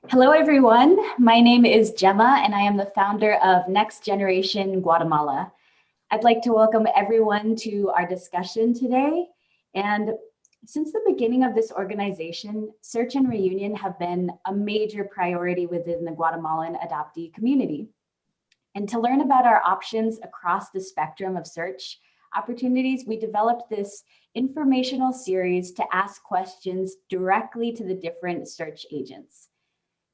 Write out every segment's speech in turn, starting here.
Hello, everyone. My name is Gemma, and I am the founder of Next Generation Guatemala. I'd like to welcome everyone to our discussion today. And since the beginning of this organization, search and reunion have been a major priority within the Guatemalan adoptee community. And to learn about our options across the spectrum of search opportunities, we developed this informational series to ask questions directly to the different search agents.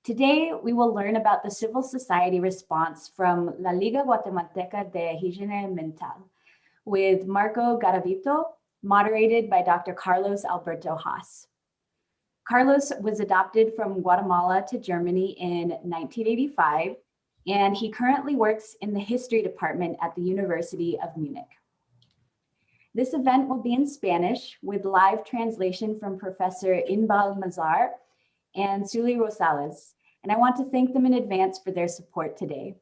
Today, we will learn about the civil society response from La Liga Guatemalteca de Higiene Mental with Marco Garavito, moderated by Dr. Carlos Alberto Haas. Carlos was adopted from Guatemala to Germany in 1985, and he currently works in the history department at the University of Munich. This event will be in Spanish with live translation from Professor Inbal Mazar and Suli Rosales, and I want to thank them in advance for their support today.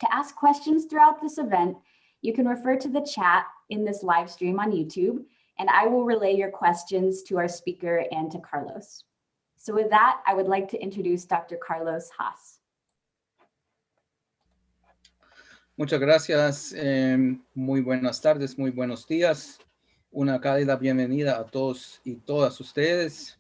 To ask questions throughout this event, you can refer to the chat in this live stream on YouTube, and I will relay your questions to our speaker and to Carlos. So with that, I would like to introduce Dr. Carlos Haas. Muchas gracias, muy buenas tardes, muy buenos días. Una cálida bienvenida a todos y todas ustedes.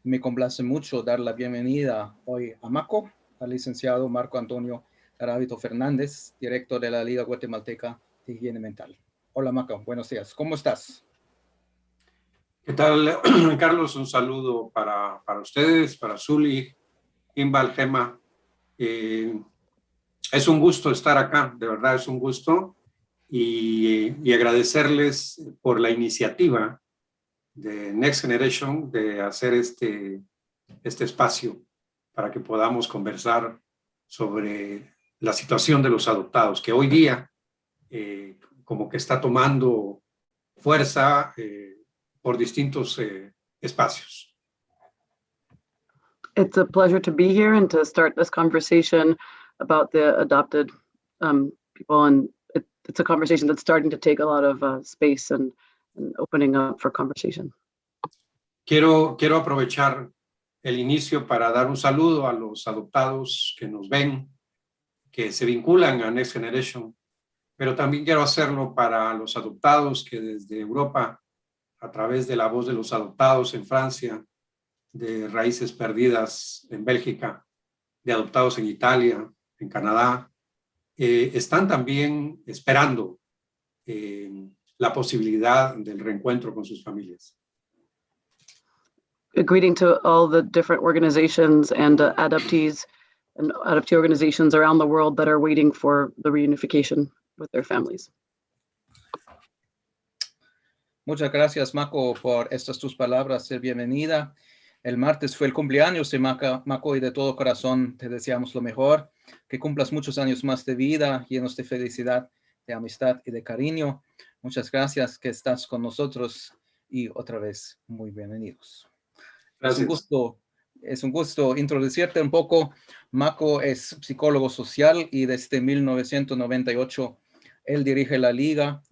Me complace mucho dar la bienvenida hoy a Marco, al licenciado Marco Antonio Garavito Fernández, director de la Liga Guatemalteca de Higiene Mental. Hola Marco, buenos días. ¿Cómo estás? ¿Qué tal, Carlos? Un saludo para ustedes, para Zuli, Imbal, Gema. Es un gusto estar acá, de verdad es un gusto, y agradecerles por la iniciativa de Next Generation de hacer este espacio para que podamos conversar sobre la situación de los adoptados, que hoy día como que está tomando fuerza por distintos espacios. It's a pleasure to be here and to start this conversation about the adopted people, and it's a conversation that's starting to take a lot of space and opening up for conversation. Quiero aprovechar el inicio para dar un saludo a los adoptados que nos ven, que se vinculan a Next Generation, pero también quiero hacerlo para los adoptados que desde Europa, a través de la voz de los adoptados en Francia, de Raíces Perdidas en Bélgica, de adoptados en Italia, en Canadá, están también esperando la posibilidad del reencuentro con sus familias. A greeting to all the different organizations and adoptees and adoptee organizations around the world that are waiting for the reunification with their families. Muchas gracias, Marco, por estas tus palabras de bienvenida. El martes fue el cumpleaños de Marco y de todo corazón te deseamos lo mejor, que cumplas muchos años más de vida, llenos de felicidad, de amistad y de cariño. Muchas gracias que estás con nosotros y otra vez muy bienvenidos. Gracias. Es un gusto introducirte un poco. Marco es psicólogo social y desde 1998 él dirige la Liga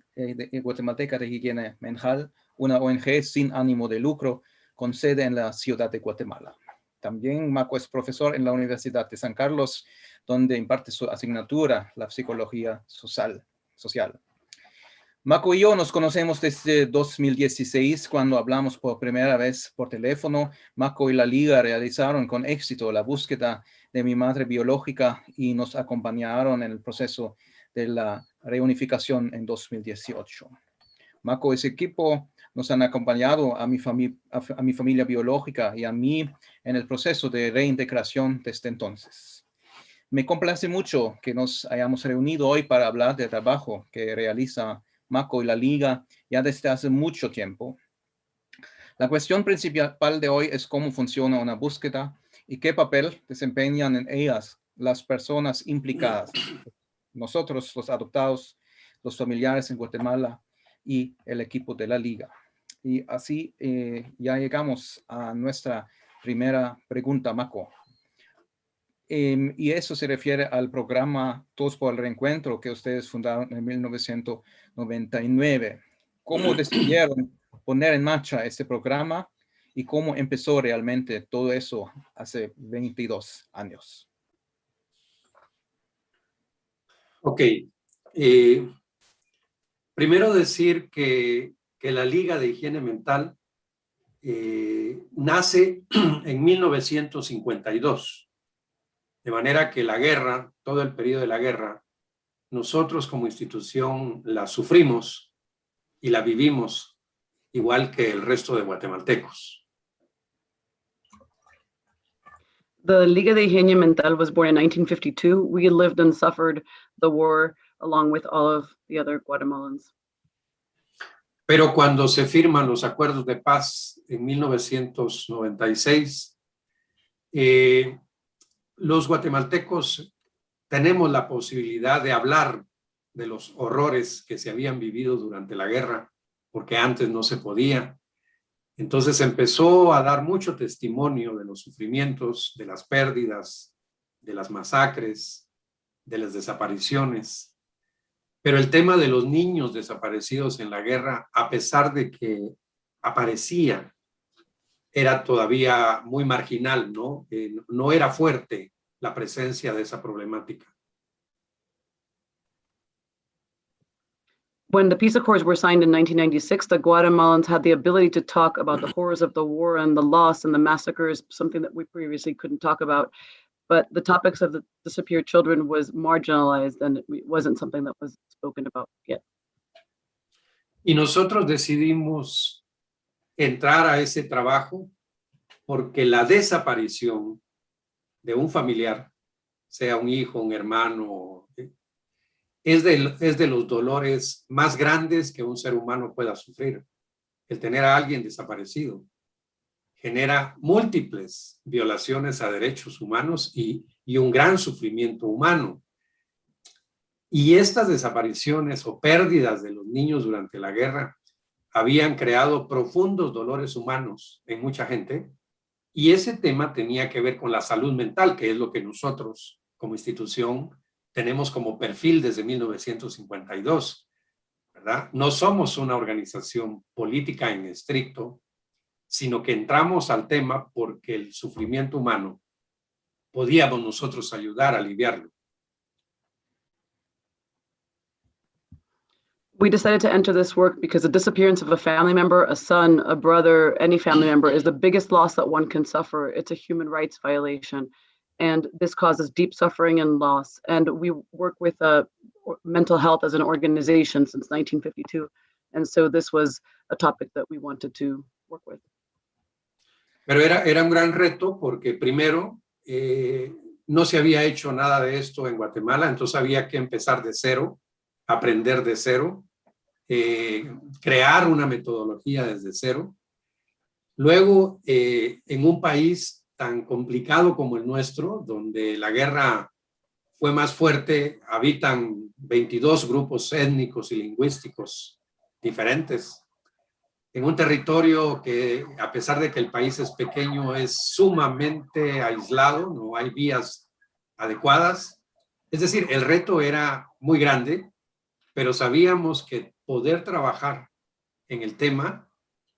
Guatemalteca de Higiene Mental, una ONG sin ánimo de lucro con sede en la ciudad de Guatemala. También Marco es profesor en la Universidad de San Carlos, donde imparte su asignatura, la psicología social. Marco y yo nos conocemos desde 2016, cuando hablamos por primera vez por teléfono. Marco y la Liga realizaron con éxito la búsqueda de mi madre biológica y nos acompañaron en el proceso de la reunificación en 2018. Marco y su equipo nos han acompañado a mi familia biológica y a mí en el proceso de reintegración desde entonces. Me complace mucho que nos hayamos reunido hoy para hablar del trabajo que realiza Marco y la Liga ya desde hace mucho tiempo. La cuestión principal de hoy es cómo funciona una búsqueda y qué papel desempeñan en ellas las personas implicadas. Nosotros, los adoptados, los familiares en Guatemala y el equipo de la Liga. Y así ya llegamos a nuestra primera pregunta, Marco. Y eso se refiere al programa Todos por el Reencuentro que ustedes fundaron en 1999. ¿Cómo decidieron poner en marcha este programa y cómo empezó realmente todo eso hace 22 años. Ok. Primero decir que la Liga de Higiene Mental nace en 1952. De manera que la guerra, todo el periodo de la guerra, nosotros como institución la sufrimos y la vivimos igual que el resto de guatemaltecos. The Liga de Higiene Mental was born in 1952. We lived and suffered the war along with all of the other Guatemalans. Pero cuando se firman los acuerdos de paz en 1996, los guatemaltecos tenemos la posibilidad de hablar de los horrores que se habían vivido durante la guerra, porque antes no se podía. Entonces empezó a dar mucho testimonio de los sufrimientos, de las pérdidas, de las masacres, de las desapariciones. Pero el tema de los niños desaparecidos en la guerra, a pesar de que aparecía, era todavía muy marginal, ¿no? No era fuerte la presencia de esa problemática. When the peace accords were signed in 1996, the Guatemalans had the ability to talk about the horrors of the war and the loss and the massacres, something that we previously couldn't talk about. But the topics of the disappeared children was marginalized and it wasn't something that was spoken about yet. Y nosotros decidimos entrar a ese trabajo porque la desaparición de un familiar, sea un hijo, un hermano, es de los dolores más grandes que un ser humano pueda sufrir. El tener a alguien desaparecido genera múltiples violaciones a derechos humanos y un gran sufrimiento humano. Y estas desapariciones o pérdidas de los niños durante la guerra habían creado profundos dolores humanos en mucha gente, y ese tema tenía que ver con la salud mental, que es lo que nosotros como institución tenemos como perfil desde 1952, ¿verdad? No somos una organización política en estricto, sino que entramos al tema porque el sufrimiento humano podíamos nosotros ayudar a aliviarlo. We decided to enter this work because the disappearance of a family member, a son, a brother, any family member is the biggest loss that one can suffer. It's a human rights violation. And this causes deep suffering and loss. And we work with mental health as an organization since 1952. And so this was a topic that we wanted to work with. Pero era un gran reto porque primero no se había hecho nada de esto en Guatemala, entonces había que empezar de cero, aprender de cero, crear una metodología desde cero. Luego, en un país tan complicado como el nuestro, donde la guerra fue más fuerte, habitan 22 grupos étnicos y lingüísticos diferentes, en un territorio que, a pesar de que el país es pequeño, es sumamente aislado, no hay vías adecuadas. Es decir, el reto era muy grande, pero sabíamos que poder trabajar en el tema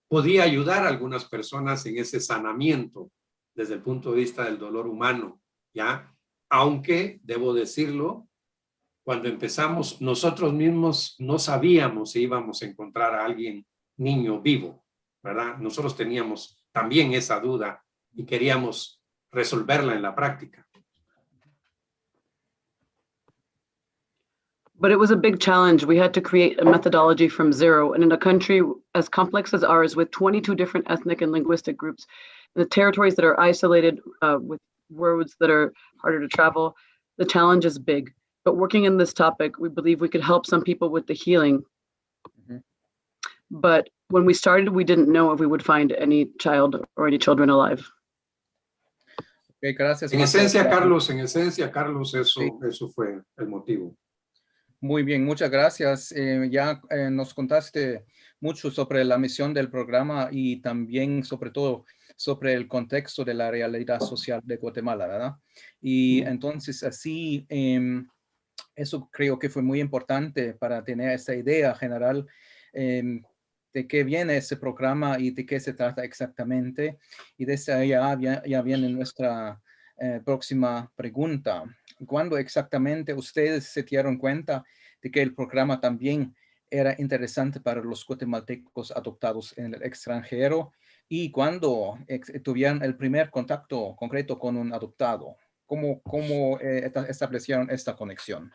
podía ayudar a algunas personas en ese sanamiento desde el punto de vista del dolor humano, ¿ya? Aunque, debo decirlo, cuando empezamos, nosotros mismos no sabíamos si íbamos a encontrar a alguien niño vivo, ¿verdad? Nosotros teníamos también esa duda y queríamos resolverla en la práctica. But it was a big challenge. We had to create a methodology from zero. And in a country as complex as ours, with 22 different ethnic and linguistic groups, the territories that are isolated with roads that are harder to travel, the challenge is big. But working in this topic, we believe we could help some people with the healing. Mm-hmm. But when we started, we didn't know if we would find any child or any children alive. Okay, gracias. En esencia, Carlos, eso fue el motivo. Muy bien, muchas gracias. Ya nos contaste mucho sobre la misión del programa y también, sobre todo, sobre el contexto de la realidad social de Guatemala, ¿verdad? Y entonces así, eso creo que fue muy importante para tener esta idea general. de qué viene ese programa y de qué se trata exactamente. Y desde allá ya viene nuestra próxima pregunta. ¿Cuándo exactamente ustedes se dieron cuenta de que el programa también era interesante para los guatemaltecos adoptados en el extranjero? ¿Y cuándo tuvieron el primer contacto concreto con un adoptado? ¿Cómo establecieron esta conexión?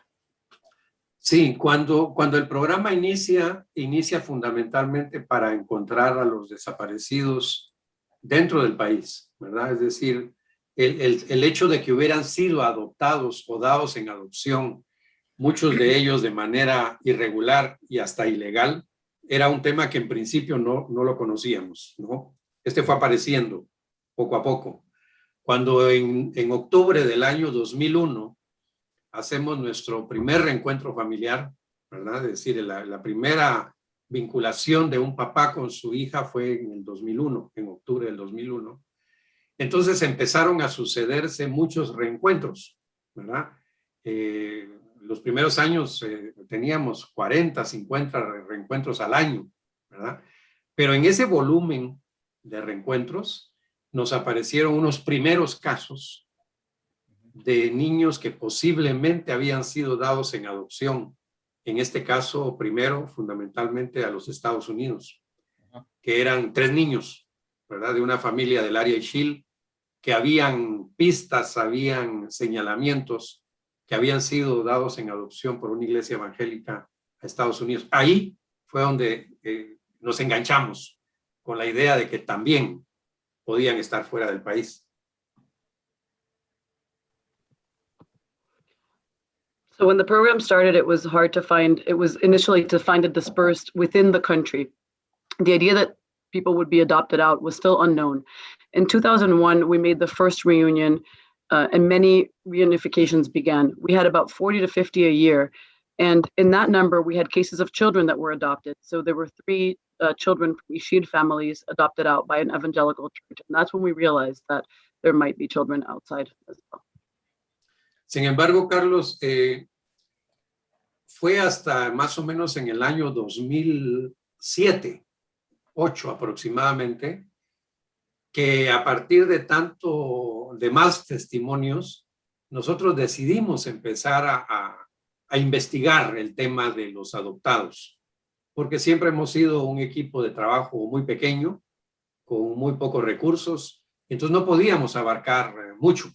Sí, cuando el programa inicia fundamentalmente para encontrar a los desaparecidos dentro del país, ¿verdad? Es decir, el hecho de que hubieran sido adoptados o dados en adopción, muchos de ellos de manera irregular y hasta ilegal, era un tema que en principio no lo conocíamos, ¿no? Este fue apareciendo poco a poco. Cuando en octubre del año 2001 hacemos nuestro primer reencuentro familiar, ¿verdad? Es decir, la primera vinculación de un papá con su hija fue en el 2001, en octubre del 2001. Entonces empezaron a sucederse muchos reencuentros, ¿verdad? Los primeros años teníamos 40, 50 reencuentros al año, ¿verdad? Pero en ese volumen de reencuentros nos aparecieron unos primeros casos de niños que posiblemente habían sido dados en adopción. En este caso, primero, fundamentalmente a los Estados Unidos, que eran 3 niños, ¿verdad? De una familia del área Higiene, que habían pistas, habían señalamientos que habían sido dados en adopción por una iglesia evangélica a Estados Unidos. Ahí fue donde nos enganchamos con la idea de que también podían estar fuera del país. So when the program started, it was hard to find, it was initially to find it dispersed within the country. The idea that people would be adopted out was still unknown. In 2001, we made the first reunion and many reunifications began. We had about 40 to 50 a year. And in that number, we had cases of children that were adopted. So there were 3 children from Higiene families adopted out by an evangelical church. And that's when we realized that there might be children outside as well. Sin embargo, Carlos, fue hasta más o menos en el año 2007, 2008 aproximadamente, que a partir de más testimonios, nosotros decidimos empezar a investigar el tema de los adoptados, porque siempre hemos sido un equipo de trabajo muy pequeño, con muy pocos recursos, entonces no podíamos abarcar mucho.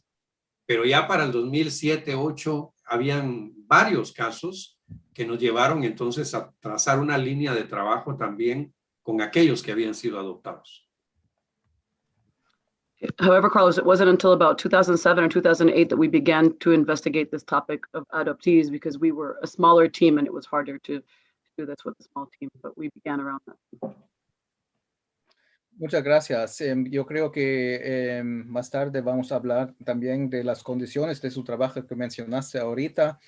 Pero ya para el 2007-2008 habían varios casos que nos llevaron entonces a trazar una línea de trabajo también con aquellos que habían sido adoptados. However, Carlos, it wasn't until about 2007 or 2008 that we began to investigate this topic of adoptees because we were a smaller team and it was harder to do this with a small team, but we began around that. Muchas gracias. Yo creo que más tarde vamos a hablar también de las condiciones de su trabajo que mencionaste ahorita,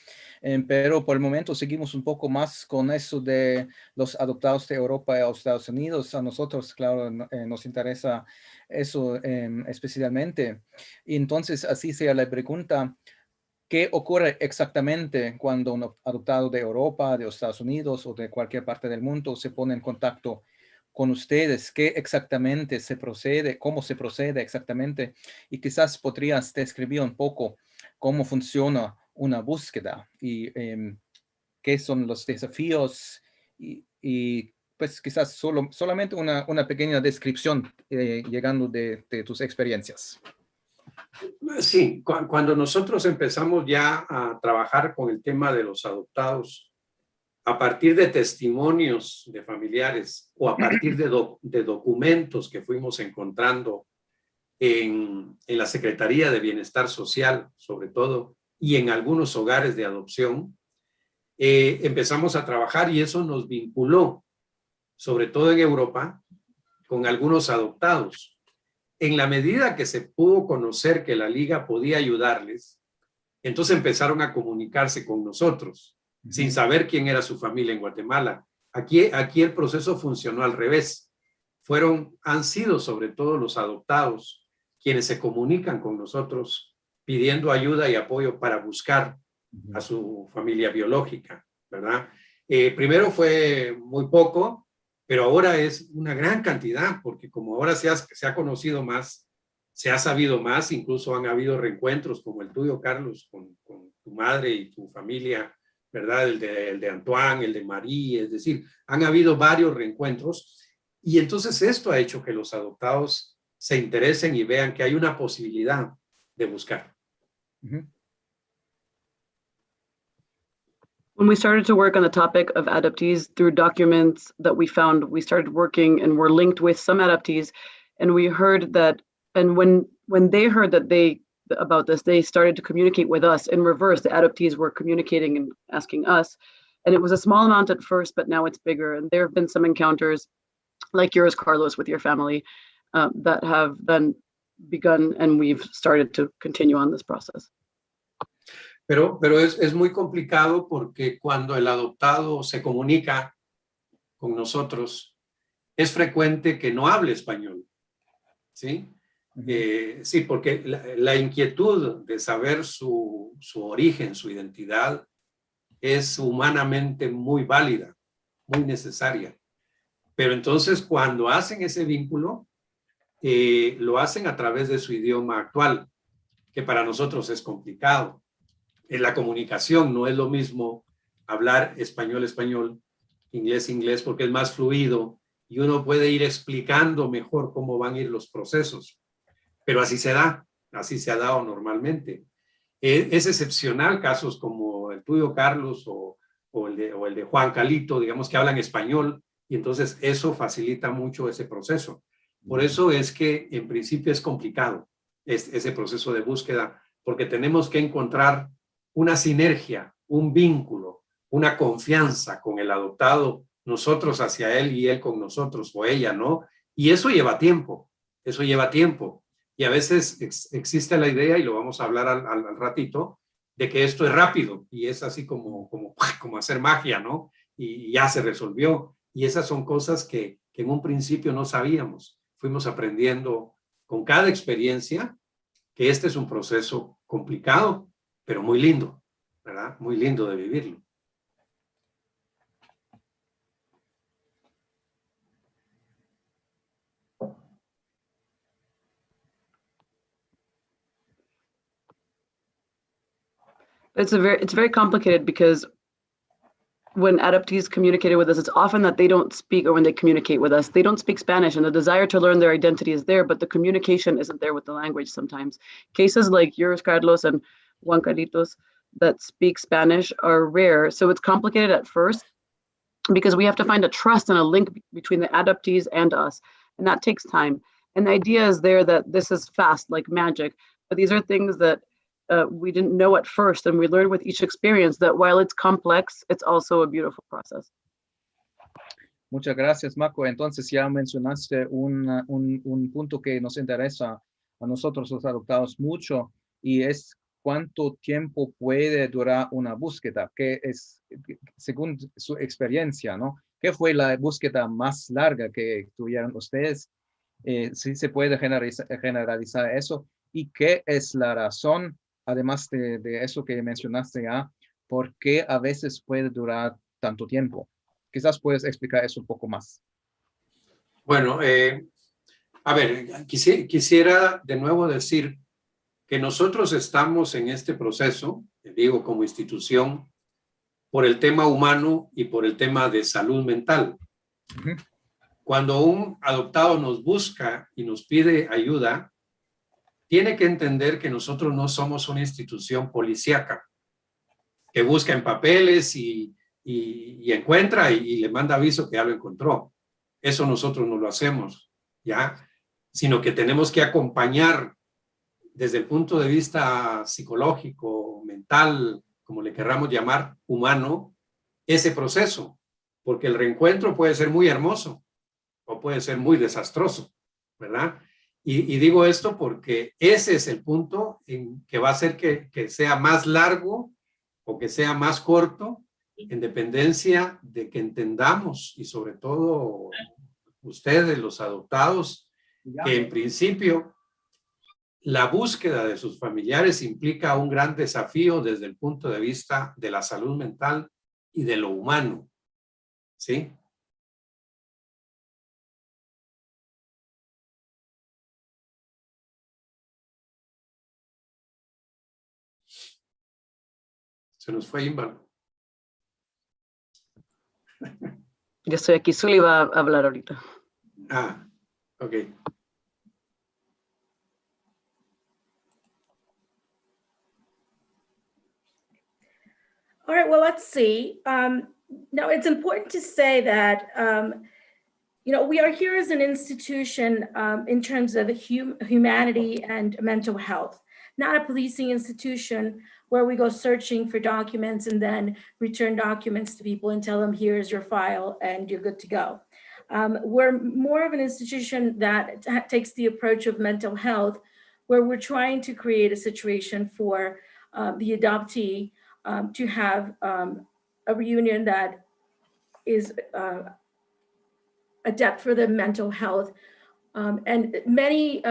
pero por el momento seguimos un poco más con eso de los adoptados de Europa a Estados Unidos. A nosotros, claro, nos interesa eso especialmente. Y entonces, así sea la pregunta, ¿qué ocurre exactamente cuando un adoptado de Europa, de Estados Unidos o de cualquier parte del mundo se pone en contacto con ustedes? ¿Qué exactamente se procede? ¿Cómo se procede exactamente? Y quizás podrías describir un poco cómo funciona una búsqueda y qué son los desafíos y pues quizás solamente una pequeña descripción llegando de tus experiencias. Sí, cuando nosotros empezamos ya a trabajar con el tema de los adoptados, a partir de testimonios de familiares o a partir de documentos que fuimos encontrando en la Secretaría de Bienestar Social, sobre todo, y en algunos hogares de adopción, empezamos a trabajar y eso nos vinculó, sobre todo en Europa, con algunos adoptados. En la medida que se pudo conocer que la Liga podía ayudarles, entonces empezaron a comunicarse con nosotros, sin saber quién era su familia en Guatemala. Aquí el proceso funcionó al revés. Han sido sobre todo los adoptados quienes se comunican con nosotros pidiendo ayuda y apoyo para buscar a su familia biológica, ¿verdad? Primero fue muy poco, pero ahora es una gran cantidad, porque como ahora se ha conocido más, se ha sabido más, incluso han habido reencuentros como el tuyo, Carlos, con tu madre y tu familia, ¿verdad? El de Antoine, el de Marie, es decir, han habido varios reencuentros, y entonces esto ha hecho que los adoptados se interesen y vean que hay una posibilidad de buscar. When we started to work on the topic of adoptees through documents that we found, we started working and were linked with some adoptees, and we heard that, and when they heard that about this, they started to communicate with us in reverse. The adoptees were communicating and asking us, and it was a small amount at first, but now it's bigger. And there have been some encounters like yours, Carlos, with your family that have then begun, and we've started to continue on this process. Pero es muy complicado porque cuando el adoptado se comunica con nosotros, es frecuente que no hable español, ¿sí? Sí, porque la inquietud de saber su origen, su identidad, es humanamente muy válida, muy necesaria. Pero entonces cuando hacen ese vínculo, lo hacen a través de su idioma actual, que para nosotros es complicado. En la comunicación no es lo mismo hablar español, inglés, porque es más fluido y uno puede ir explicando mejor cómo van a ir los procesos. Pero así se da, así se ha dado normalmente. Es excepcional casos como el tuyo, Carlos, o el de Juan Calito, digamos, que hablan español, y entonces eso facilita mucho ese proceso. Por eso es que en principio es complicado ese proceso de búsqueda, porque tenemos que encontrar una sinergia, un vínculo, una confianza con el adoptado, nosotros hacia él y él con nosotros, o ella, ¿no? Y eso lleva tiempo, eso lleva tiempo. Y a veces existe la idea, y lo vamos a hablar al ratito, de que esto es rápido, y es así como hacer magia, ¿no? Y ya se resolvió. Y esas son cosas que en un principio no sabíamos. Fuimos aprendiendo con cada experiencia que este es un proceso complicado, pero muy lindo, ¿verdad? Muy lindo de vivirlo. It's very complicated because when adoptees communicated with us, it's often that they don't speak, or when they communicate with us, they don't speak Spanish, and the desire to learn their identity is there, but the communication isn't there with the language sometimes. Cases like yours, Carlos, and Juan Carlitos, that speak Spanish are rare. So it's complicated at first because we have to find a trust and a link between the adoptees and us, and that takes time. And the idea is there that this is fast, like magic, but these are things that we didn't know at first, and we learned with each experience that while it's complex, it's also a beautiful process. Muchas gracias, Marco. Entonces ya mencionaste un punto que nos interesa a nosotros los adoptados mucho, y es cuánto tiempo puede durar una búsqueda, que es según su experiencia, ¿no? ¿Qué fue la búsqueda más larga que tuvieron ustedes? Si se puede generalizar eso, y qué es la razón, además de eso que mencionaste ya, por qué a veces puede durar tanto tiempo. Quizás puedes explicar eso un poco más. Bueno, a ver, quisiera de nuevo decir que nosotros estamos en este proceso, digo, como institución, por el tema humano y por el tema de salud mental. Cuando un adoptado nos busca y nos pide ayuda, tiene que entender que nosotros no somos una institución policíaca que busca en papeles y encuentra y le manda aviso que ya lo encontró. Eso nosotros no lo hacemos, ¿ya? Sino que tenemos que acompañar desde el punto de vista psicológico, mental, como le querramos llamar, humano, ese proceso. Porque el reencuentro puede ser muy hermoso o puede ser muy desastroso, ¿verdad? Y digo esto porque ese es el punto en que va a hacer que sea más largo o que sea más corto, en dependencia de que entendamos, y sobre todo ustedes, los adoptados, que en principio la búsqueda de sus familiares implica un gran desafío desde el punto de vista de la salud mental y de lo humano, ¿sí? Se nos fue Inval. Yo estoy aquí, Zuli va a hablar ahorita. Ah, ok. All right, well, let's see. Now, it's important to say that, we are here as an institution in terms of humanity and mental health, not a policing institution where we go searching for documents and then return documents to people and tell them, here's your file and you're good to go. We're more of an institution that takes the approach of mental health, where we're trying to create a situation for the adoptee to have a reunion that is adept for the mental health. And many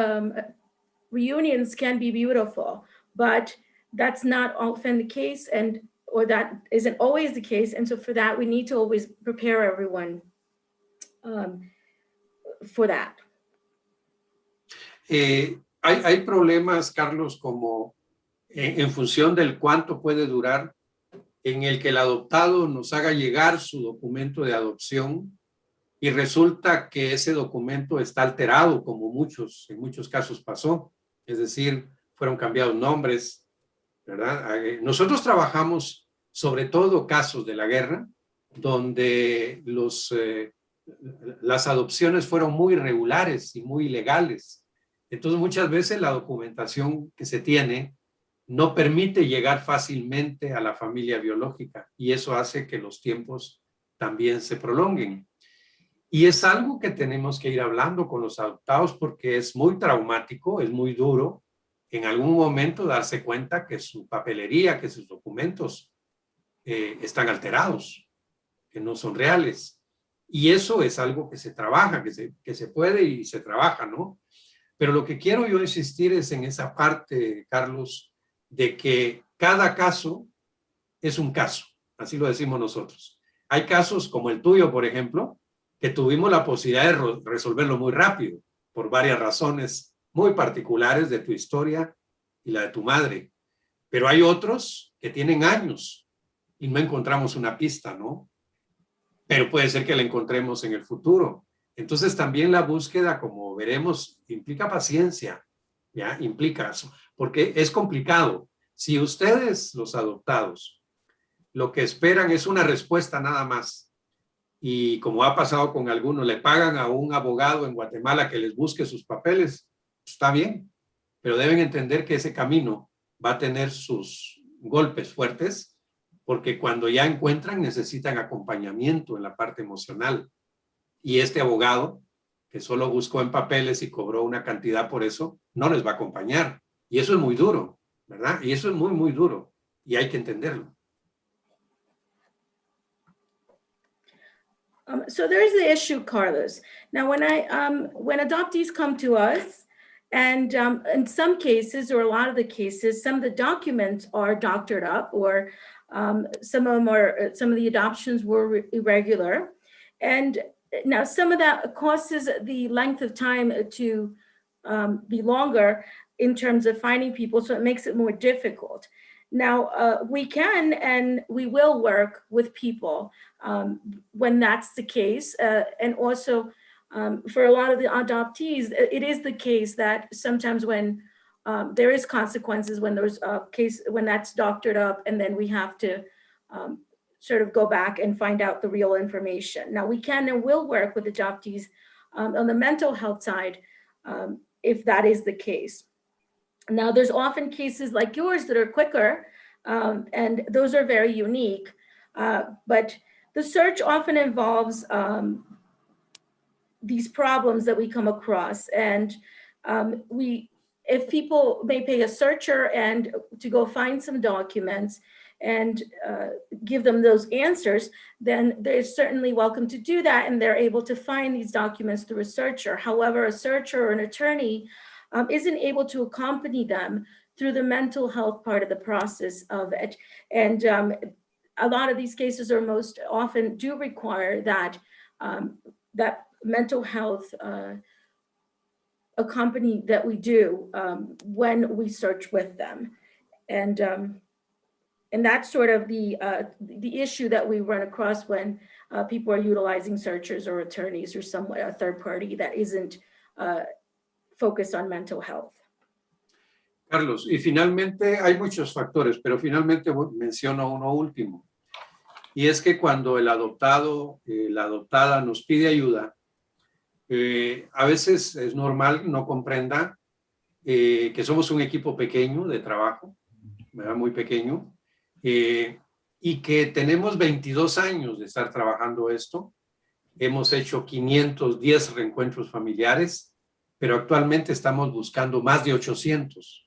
reunions can be beautiful, but that's not often the case, or that isn't always the case. And so for that, we need to always prepare everyone for that. Hay problemas, Carlos, como en función del cuánto puede durar, en el que el adoptado nos haga llegar su documento de adopción y resulta que ese documento está alterado, como en muchos casos pasó. Es decir, fueron cambiados nombres, ¿verdad? Nosotros trabajamos sobre todo casos de la guerra, donde las adopciones fueron muy irregulares y muy ilegales. Entonces, muchas veces la documentación que se tiene no permite llegar fácilmente a la familia biológica y eso hace que los tiempos también se prolonguen. Y es algo que tenemos que ir hablando con los adoptados porque es muy traumático, es muy duro en algún momento darse cuenta que su papelería, que sus documentos están alterados, que no son reales. Y eso es algo que se trabaja, que se puede y se trabaja, ¿no? Pero lo que quiero yo insistir es en esa parte, Carlos, de que cada caso es un caso, así lo decimos nosotros. Hay casos como el tuyo, por ejemplo, que tuvimos la posibilidad de resolverlo muy rápido, por varias razones muy particulares de tu historia y la de tu madre. Pero hay otros que tienen años y no encontramos una pista, ¿no? Pero puede ser que la encontremos en el futuro. Entonces también la búsqueda, como veremos, implica paciencia, ¿ya? Implica eso, porque es complicado. Si ustedes, los adoptados, lo que esperan es una respuesta nada más, y como ha pasado con algunos, le pagan a un abogado en Guatemala que les busque sus papeles, está bien, pero deben entender que ese camino va a tener sus golpes fuertes, porque cuando ya encuentran necesitan acompañamiento en la parte emocional. Y este abogado, que solo buscó en papeles y cobró una cantidad por eso, no les va a acompañar. Y eso es muy duro, ¿verdad? Y eso es muy, muy duro. Y hay que entenderlo. So there's the issue, Carlos. Now, when adoptees come to us, and in some cases, or a lot of the cases, some of the documents are doctored up, or some of the adoptions were irregular. And now some of that causes the length of time to be longer in terms of finding people, so it makes it more difficult. Now, we can and we will work with people when that's the case. And also for a lot of the adoptees, it is the case that sometimes when there is consequences, when there's a case, when that's doctored up, and then we have to sort of go back and find out the real information. Now, we can and will work with adoptees on the mental health side if that is the case. Now, there's often cases like yours that are quicker, and those are very unique, but the search often involves these problems that we come across. And if people may pay a searcher and to go find some documents and give them those answers, then they're certainly welcome to do that, and they're able to find these documents through a searcher. However, a searcher or an attorney isn't able to accompany them through the mental health part of the process of it. And a lot of these cases, or most often, do require that that mental health accompany that we do when we search with them. And And that's sort of the issue that we run across when people are utilizing searchers or attorneys or a third party that isn't focused on mental health. Carlos, y finalmente hay muchos factores, pero finalmente menciono uno último. Y es que cuando el adoptado, la adoptada nos pide ayuda, a veces es normal no comprenda que somos un equipo pequeño de trabajo, ¿verdad? Muy pequeño, y que tenemos 22 años de estar trabajando esto. Hemos hecho 510 reencuentros familiares, pero actualmente estamos buscando más de 800.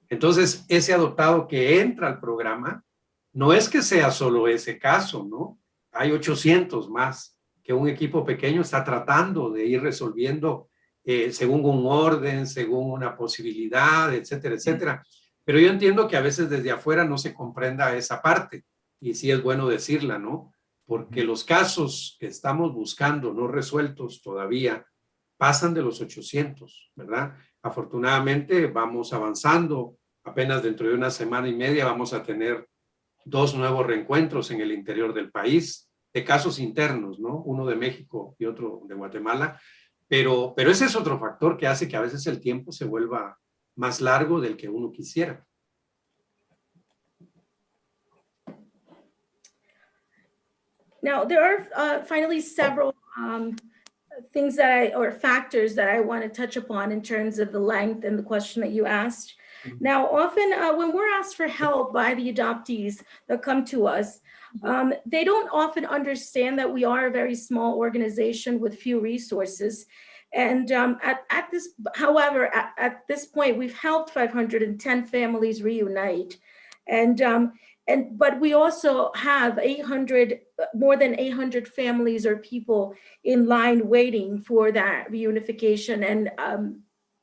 Entonces, ese adoptado que entra al programa, no es que sea solo ese caso, ¿no? Hay 800 más que un equipo pequeño está tratando de ir resolviendo según un orden, según una posibilidad, etcétera, etcétera. Pero yo entiendo que a veces desde afuera no se comprenda esa parte, y sí es bueno decirla, ¿no? Porque los casos que estamos buscando no resueltos todavía pasan de los 800, ¿verdad? Afortunadamente vamos avanzando. Apenas dentro de una semana y media vamos a tener 2 nuevos reencuentros en el interior del país, de casos internos, ¿no? Uno de México y otro de Guatemala. Pero ese es otro factor que hace que a veces el tiempo se vuelva más largo del que uno quisiera. Now, there are finally several things or factors that I want to touch upon in terms of the length and the question that you asked. Now, often when we're asked for help by the adoptees that come to us, they don't often understand that we are a very small organization with few resources. And at this point, we've helped 510 families reunite. But we also have more than 800 families or people in line waiting for that reunification and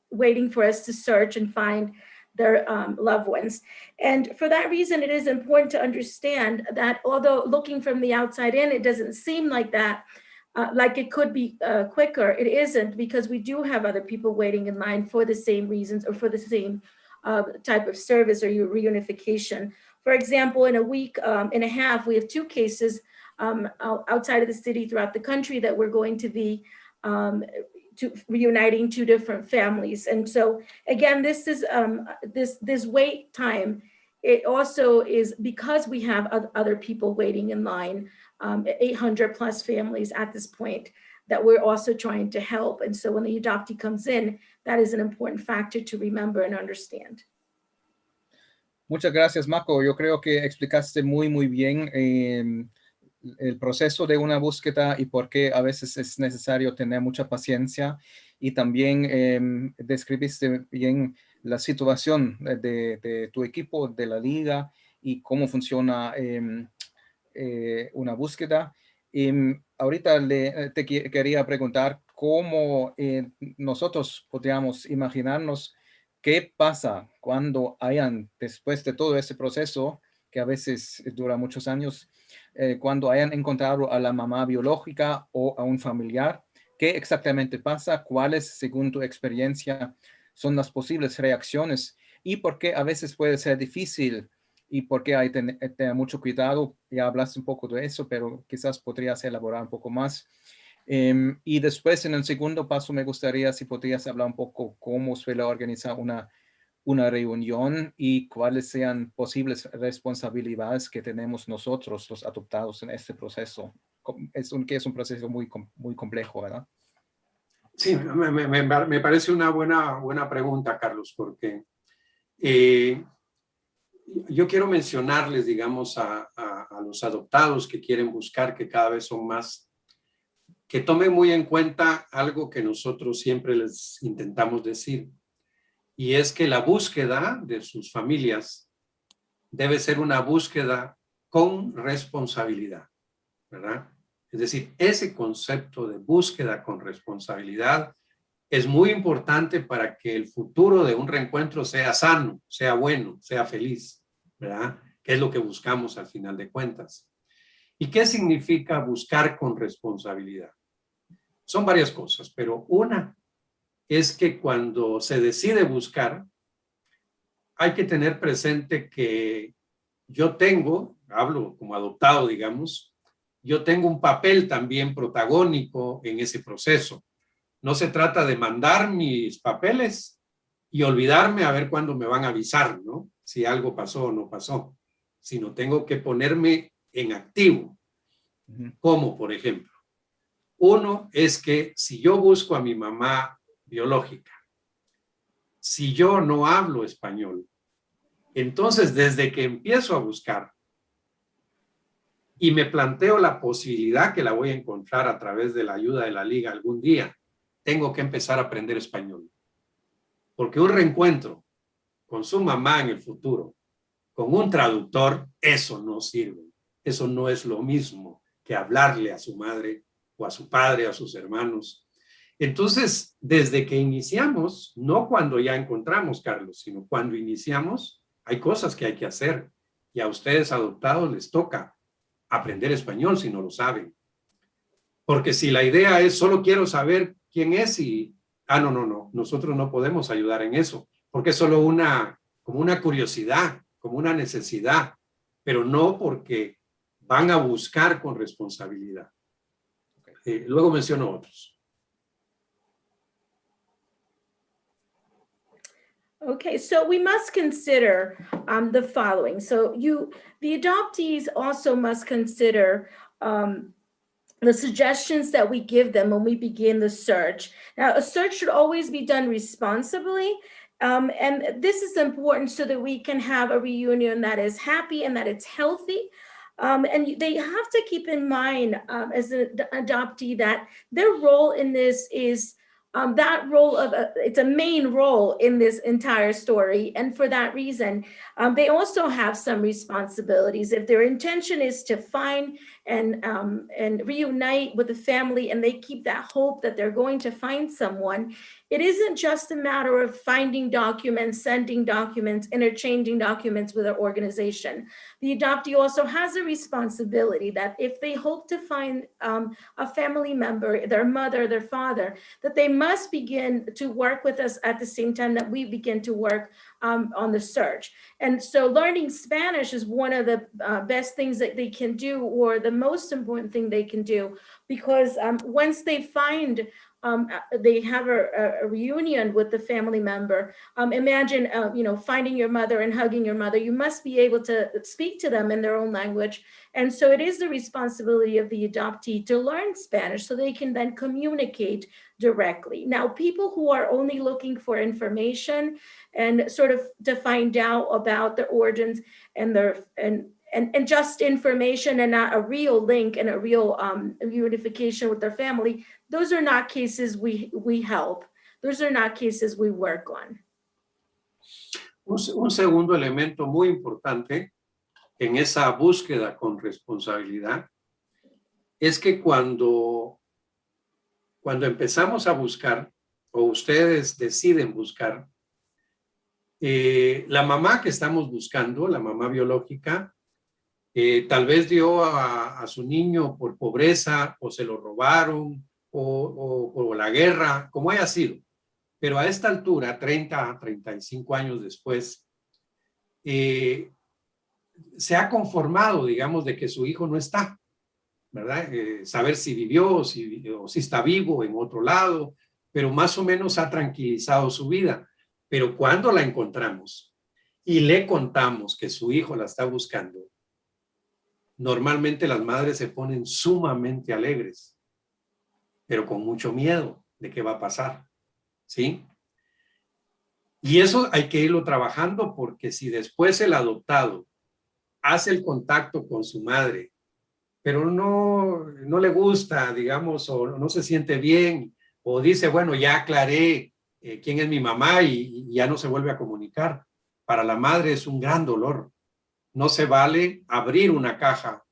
waiting for us to search and find their loved ones. And for that reason, it is important to understand that although looking from the outside in, it doesn't seem like that, like it could be quicker, it isn't, because we do have other people waiting in line for the same reasons or for the same type of service or reunification. For example, in a week and a half, we have 2 cases outside of the city throughout the country that we're going to be reuniting 2 different families. And so again, this is this wait time. It also is because we have other people waiting in line, 800 plus families at this point that we're also trying to help. And so when the adoptee comes in, that is an important factor to remember and understand. Muchas gracias, Mako. Yo creo que explicaste muy bien el proceso de una búsqueda y por qué a veces es necesario tener mucha paciencia, y también describiste bien la situación de tu equipo, de la Liga, y cómo funciona una búsqueda. Ahorita te quería preguntar cómo nosotros podríamos imaginarnos qué pasa cuando después de todo ese proceso, que a veces dura muchos años, cuando hayan encontrado a la mamá biológica o a un familiar. ¿Qué exactamente pasa? ¿Cuáles, según tu experiencia, son las posibles reacciones? ¿Y por qué a veces puede ser difícil? ¿Y por qué hay que tener mucho cuidado? Ya hablaste un poco de eso, pero quizás podrías elaborar un poco más. Y después, en el segundo paso, me gustaría si podrías hablar un poco cómo suele organizar una reunión y cuáles sean posibles responsabilidades que tenemos nosotros, los adoptados, en este proceso. Que es un proceso muy complejo, ¿verdad? Sí, me parece una buena pregunta, Carlos, porque yo quiero mencionarles, digamos, a los adoptados que quieren buscar, que cada vez son más, que tomen muy en cuenta algo que nosotros siempre les intentamos decir, y es que la búsqueda de sus familias debe ser una búsqueda con responsabilidad, ¿verdad? Es decir, ese concepto de búsqueda con responsabilidad es muy importante para que el futuro de un reencuentro sea sano, sea bueno, sea feliz, ¿verdad? Que es lo que buscamos al final de cuentas. ¿Y qué significa buscar con responsabilidad? Son varias cosas, pero una es que cuando se decide buscar, hay que tener presente que yo tengo, hablo como adoptado, digamos, yo tengo un papel también protagónico en ese proceso. No se trata de mandar mis papeles y olvidarme a ver cuándo me van a avisar, ¿no? Si algo pasó o no pasó, sino tengo que ponerme en activo. Como, por ejemplo, uno es que si yo busco a mi mamá biológica, si yo no hablo español, entonces desde que empiezo a buscar y me planteo la posibilidad que la voy a encontrar a través de la ayuda de la Liga algún día, tengo que empezar a aprender español. Porque un reencuentro con su mamá en el futuro, con un traductor, eso no sirve. Eso no es lo mismo que hablarle a su madre o a su padre, a sus hermanos. Entonces, desde que iniciamos, no cuando ya encontramos, Carlos, sino cuando iniciamos, hay cosas que hay que hacer. Y a ustedes adoptados les toca aprender español si no lo saben. Porque si la idea es solo quiero saber quién es y, no, nosotros no podemos ayudar en eso, porque es solo como una curiosidad, como una necesidad, pero no porque van a buscar con responsabilidad. Luego menciono otros. Okay, so we must consider the following. So the adoptees also must consider the suggestions that we give them when we begin the search. Now, a search should always be done responsibly. And this is important so that we can have a reunion that is happy and that it's healthy. And they have to keep in mind as an adoptee that their role in this is that role of it's a main role in this entire story. And for that reason, they also have some responsibilities. If their intention is to find and reunite with the family, and they keep that hope that they're going to find someone, it isn't just a matter of finding documents, sending documents, interchanging documents with our organization. The adoptee also has a responsibility that if they hope to find a family member, their mother, their father, that they must begin to work with us at the same time that we begin to work on the search. And so learning Spanish is one of the best things that they can do, or the most important thing they can do, because once they find they have a reunion with the family member. Imagine, finding your mother and hugging your mother. You must be able to speak to them in their own language. And so it is the responsibility of the adoptee to learn Spanish so they can then communicate directly. Now, people who are only looking for information and sort of to find out about their origins and and just information and not a real link and a real unification with their family, those are not cases we help. Those are not cases we work on. Un segundo elemento muy importante en esa búsqueda con responsabilidad es que cuando empezamos a buscar, o ustedes deciden buscar, la mamá que estamos buscando, la mamá biológica, tal vez dio a su niño por pobreza, o se lo robaron, o la guerra, como haya sido. Pero a esta altura, 30, 35 años después, se ha conformado, digamos, de que su hijo no está, ¿verdad? Saber si vivió o si está vivo en otro lado, pero más o menos ha tranquilizado su vida. Pero cuando la encontramos y le contamos que su hijo la está buscando, normalmente las madres se ponen sumamente alegres, pero con mucho miedo de qué va a pasar, ¿sí? Y eso hay que irlo trabajando, porque si después el adoptado hace el contacto con su madre, pero no le gusta, digamos, o no se siente bien, o dice, bueno, ya aclaré quién es mi mamá y ya no se vuelve a comunicar, para la madre es un gran dolor. No se vale abrir una caja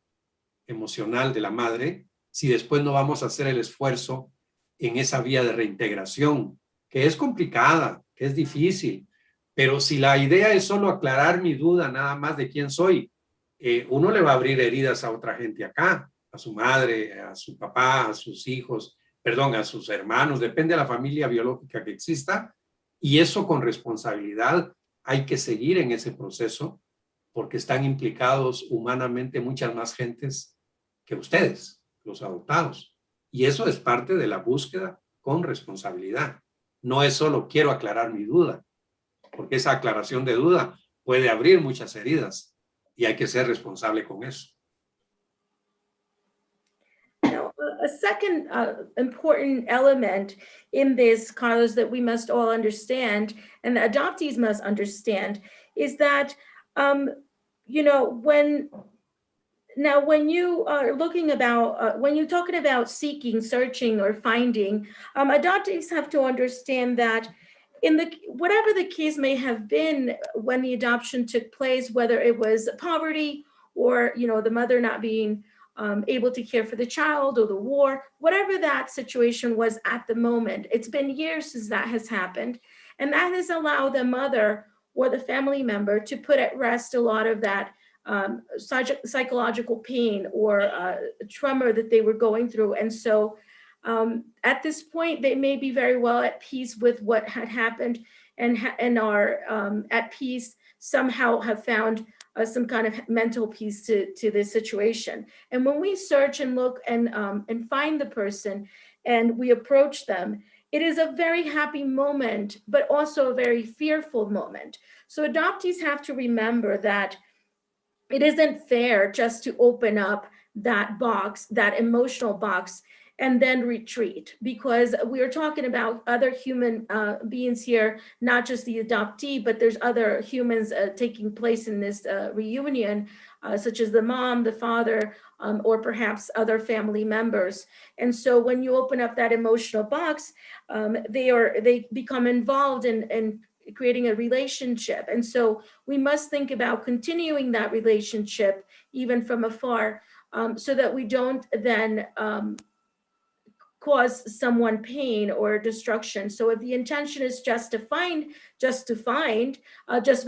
emocional de la madre si después no vamos a hacer el esfuerzo en esa vía de reintegración, que es complicada, que es difícil, pero si la idea es solo aclarar mi duda nada más de quién soy, uno le va a abrir heridas a otra gente acá, a su madre, a su papá, a sus hijos, perdón, a sus hermanos, depende de la familia biológica que exista, y eso con responsabilidad hay que seguir en ese proceso porque están implicados humanamente muchas más gentes que ustedes, los adoptados. Y eso es parte de la búsqueda con responsabilidad. No es solo quiero aclarar mi duda, porque esa aclaración de duda puede abrir muchas heridas y hay que ser responsable con eso. Now, a second important element in this, Carlos, that we must all understand, and the adoptees must understand, is that, you know, when you are looking about, when you're talking about seeking, searching, or finding, adoptees have to understand that in the whatever the case may have been when the adoption took place, whether it was poverty or, you know, the mother not being able to care for the child, or the war, whatever that situation was at the moment, it's been years since that has happened. And that has allowed the mother or the family member to put at rest a lot of that psychological pain or trauma that they were going through. And so at this point, they may be very well at peace with what had happened and are at peace, somehow have found some kind of mental peace to this situation. And when we search and look and find the person and we approach them, it is a very happy moment, but also a very fearful moment. So adoptees have to remember that it isn't fair just to open up that box, that emotional box, and then retreat, because we are talking about other human beings here, not just the adoptee, but there's other humans taking place in this reunion, such as the mom, the father, or perhaps other family members. And so when you open up that emotional box, they become involved in creating a relationship. And so we must think about continuing that relationship even from afar, so that we don't then cause someone pain or destruction. So if the intention is just with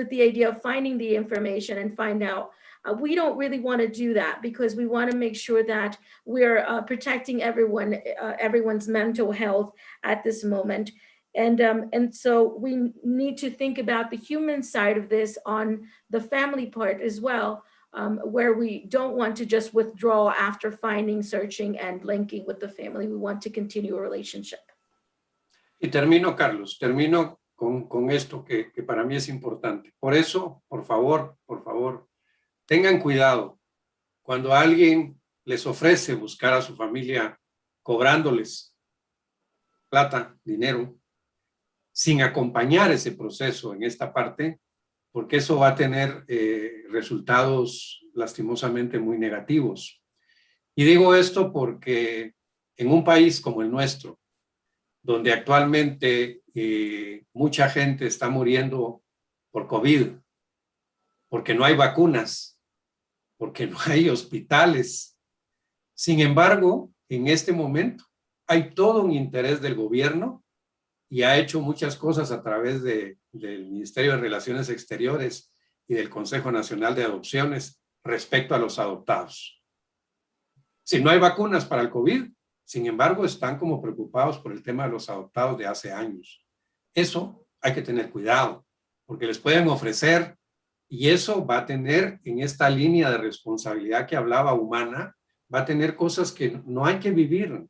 the idea of finding the information and find out, we don't really want to do that, because we want to make sure that we're protecting everyone's mental health at this moment. And so we need to think about the human side of this on the family part as well, where we don't want to just withdraw after finding, searching, and linking with the family. We want to continue a relationship. Y termino, Carlos, con esto que para mí es importante. Por eso, por favor, tengan cuidado cuando alguien les ofrece buscar a su familia cobrándoles plata, dinero, sin acompañar ese proceso en esta parte, porque eso va a tener resultados lastimosamente muy negativos. Y digo esto porque en un país como el nuestro, donde actualmente mucha gente está muriendo por COVID, porque no hay vacunas, porque no hay hospitales. Sin embargo, en este momento hay todo un interés del gobierno y ha hecho muchas cosas a través del Ministerio de Relaciones Exteriores y del Consejo Nacional de Adopciones respecto a los adoptados. Si no hay vacunas para el COVID, sin embargo, están como preocupados por el tema de los adoptados de hace años. Eso hay que tener cuidado, porque les pueden ofrecer, y eso va a tener en esta línea de responsabilidad que hablaba humana, va a tener cosas que no hay que vivir,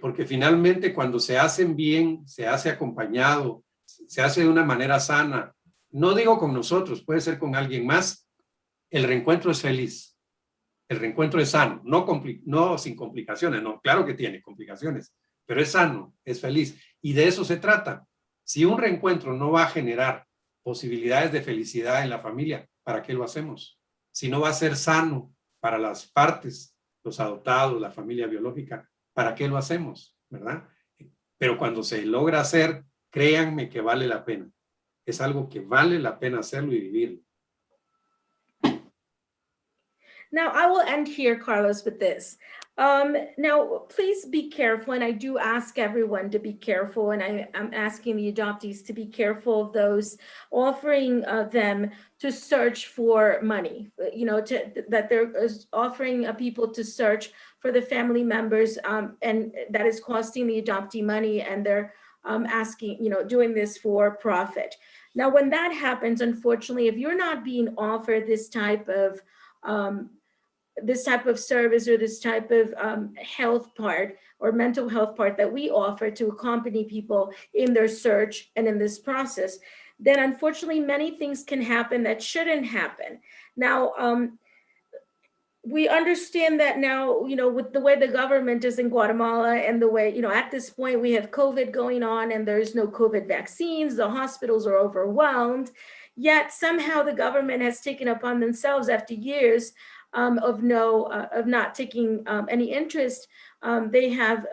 porque finalmente cuando se hacen bien, se hace acompañado, se hace de una manera sana, no digo con nosotros, puede ser con alguien más, el reencuentro es feliz, el reencuentro es sano, no sin complicaciones, no, claro que tiene complicaciones, pero es sano, es feliz, y de eso se trata. Si un reencuentro no va a generar posibilidades de felicidad en la familia, ¿para qué lo hacemos? Si no va a ser sano para las partes, los adoptados, la familia biológica, ¿para qué lo hacemos? ¿Verdad? Pero cuando se logra hacer, créanme que vale la pena. Es algo que vale la pena hacerlo y vivirlo. Now, I will end here, Carlos, with this. Now, please be careful, and I do ask everyone to be careful, and I'm asking the adoptees to be careful of those offering them to search for money, you know, that they're offering people to search for the family members, and that is costing the adoptee money, and they're asking, you know, doing this for profit. Now, when that happens, unfortunately, if you're not being offered this type of service or this type of health part or mental health part that we offer to accompany people in their search and in this process, then unfortunately many things can happen that shouldn't happen. Now, we understand that now, with the way the government is in Guatemala and the way, at this point we have COVID going on and there's no COVID vaccines, the hospitals are overwhelmed, yet somehow the government has taken upon themselves after years of not taking any interest. They have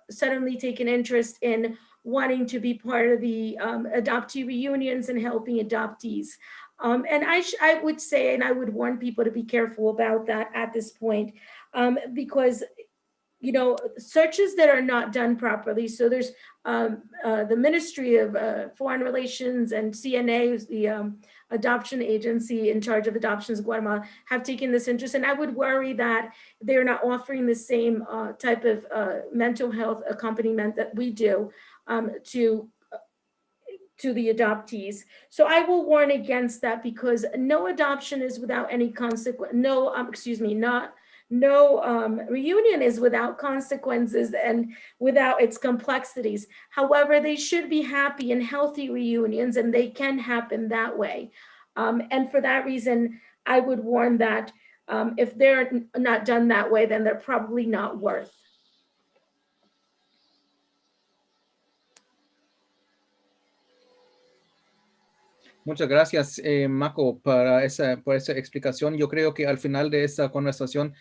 suddenly taken interest in wanting to be part of the adoptee reunions and helping adoptees. And I would say, and I would warn people to be careful about that at this point, because searches that are not done properly. So there's the Ministry of Foreign Relations and CNA, who's the adoption agency in charge of adoptions in Guatemala, have taken this interest. And I would worry that they're not offering the same type of mental health accompaniment that we do to the adoptees. So I will warn against that, because no adoption is without any consequence. No reunion is without consequences and without its complexities. However, they should be happy and healthy reunions, and they can happen that way. And for that reason, I would warn that if they're not done that way, then they're probably not worth. Muchas gracias, Mako, por esa explicación. Yo creo que al final de esta conversación,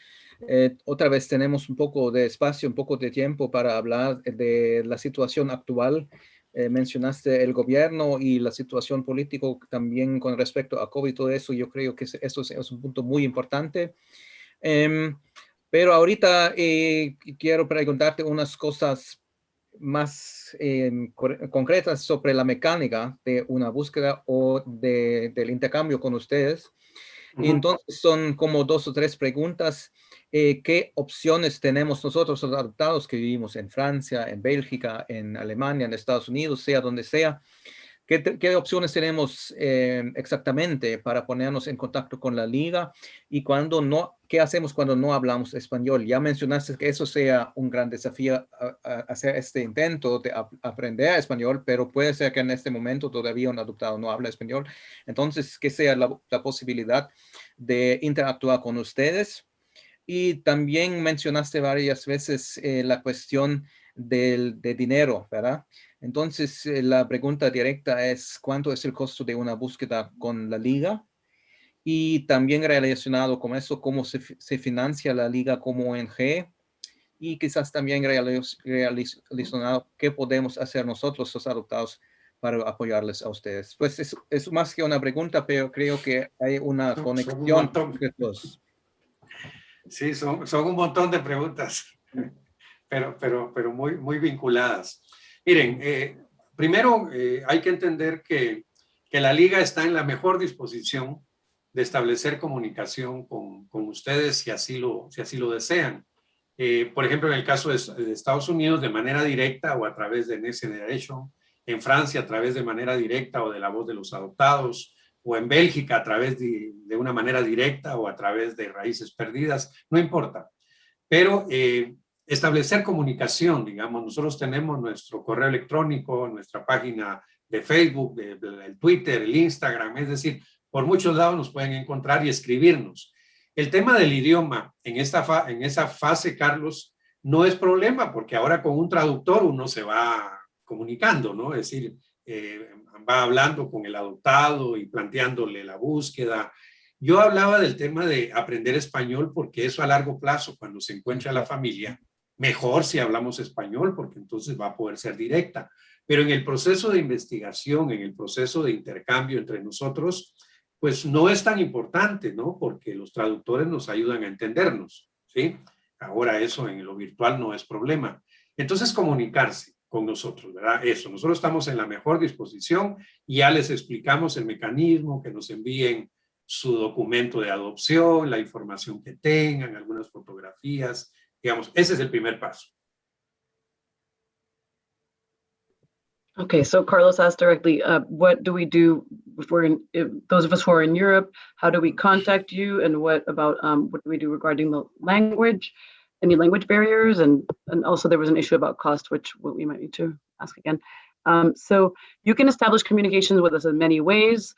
otra vez tenemos un poco de espacio, un poco de tiempo para hablar de la situación actual. Mencionaste el gobierno y la situación política también con respecto a COVID y todo eso. Yo creo que eso es un punto muy importante. Pero ahorita quiero preguntarte unas cosas más concretas sobre la mecánica de una búsqueda o del intercambio con ustedes. Y entonces son como 2 o 3 preguntas. ¿Qué opciones tenemos nosotros los adoptados que vivimos en Francia, en Bélgica, en Alemania, en Estados Unidos, sea donde sea? ¿Qué opciones tenemos exactamente para ponernos en contacto con la Liga? Y ¿qué hacemos cuando no hablamos español? Ya mencionaste que eso sea un gran desafío hacer este intento de aprender español, pero puede ser que en este momento todavía un adoptado no habla español. Entonces, que sea la posibilidad de interactuar con ustedes. Y también mencionaste varias veces la cuestión de dinero, ¿verdad? Entonces, la pregunta directa es, ¿cuánto es el costo de una búsqueda con la Liga? Y también relacionado con eso, ¿cómo se financia la Liga como ONG? Y quizás también relacionado, ¿qué podemos hacer nosotros, los adoptados, para apoyarles a ustedes? Pues es más que una pregunta, pero creo que hay una conexión entre los. Sí, son un montón de preguntas, pero muy vinculadas. Miren, primero hay que entender que la Liga está en la mejor disposición de establecer comunicación con ustedes si así lo desean. Por ejemplo, en el caso de Estados Unidos, de manera directa o a través de Next Generation, en Francia a través de manera directa o de la voz de los adoptados, o en Bélgica a través de una manera directa o a través de Raíces Perdidas, no importa. Pero establecer comunicación, digamos, nosotros tenemos nuestro correo electrónico, nuestra página de Facebook, el Twitter, el Instagram, es decir, por muchos lados nos pueden encontrar y escribirnos. El tema del idioma en esa fase, Carlos, no es problema, porque ahora con un traductor uno se va comunicando, ¿no? Es decir, va hablando con el adoptado y planteándole la búsqueda. Yo hablaba del tema de aprender español porque eso a largo plazo, cuando se encuentra la familia, mejor si hablamos español porque entonces va a poder ser directa. Pero en el proceso de investigación, en el proceso de intercambio entre nosotros, pues no es tan importante, ¿no? Porque los traductores nos ayudan a entendernos, ¿sí? Ahora eso en lo virtual no es problema. Entonces comunicarse con nosotros, ¿verdad? Eso, nosotros estamos en la mejor disposición y ya les explicamos el mecanismo, que nos envíen su documento de adopción, la información que tengan, algunas fotografías, digamos, ese es el primer paso. Okay, so Carlos asked directly, what do we do if those of us who are in Europe, how do we contact you? And what about, what do we do regarding the language, any language barriers? And also there was an issue about cost, which we might need to ask again. So you can establish communications with us in many ways.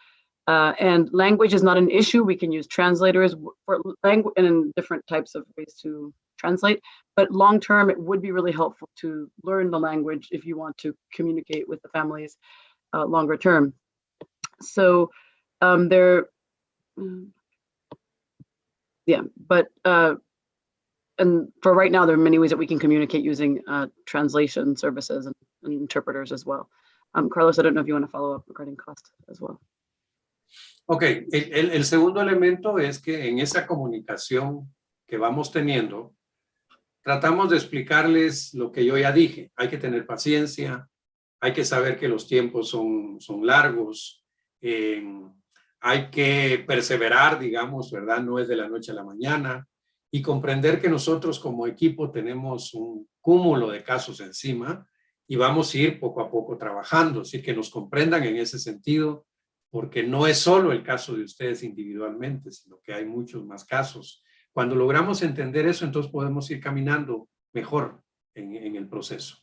And language is not an issue. We can use translators for language and in different types of ways to translate. But long term, it would be really helpful to learn the language if you want to communicate with the families longer term. So and for right now, there are many ways that we can communicate using translation services and interpreters as well. Carlos, I don't know if you want to follow up regarding cost as well. Ok, el segundo elemento es que en esa comunicación que vamos teniendo, tratamos de explicarles lo que yo ya dije. Hay que tener paciencia, hay que saber que los tiempos son largos, hay que perseverar, digamos, ¿verdad? No es de la noche a la mañana, y comprender que nosotros como equipo tenemos un cúmulo de casos encima y vamos a ir poco a poco trabajando, así que nos comprendan en ese sentido, porque no es solo el caso de ustedes individualmente, sino que hay muchos más casos. Cuando logramos entender eso, entonces podemos ir caminando mejor en el proceso.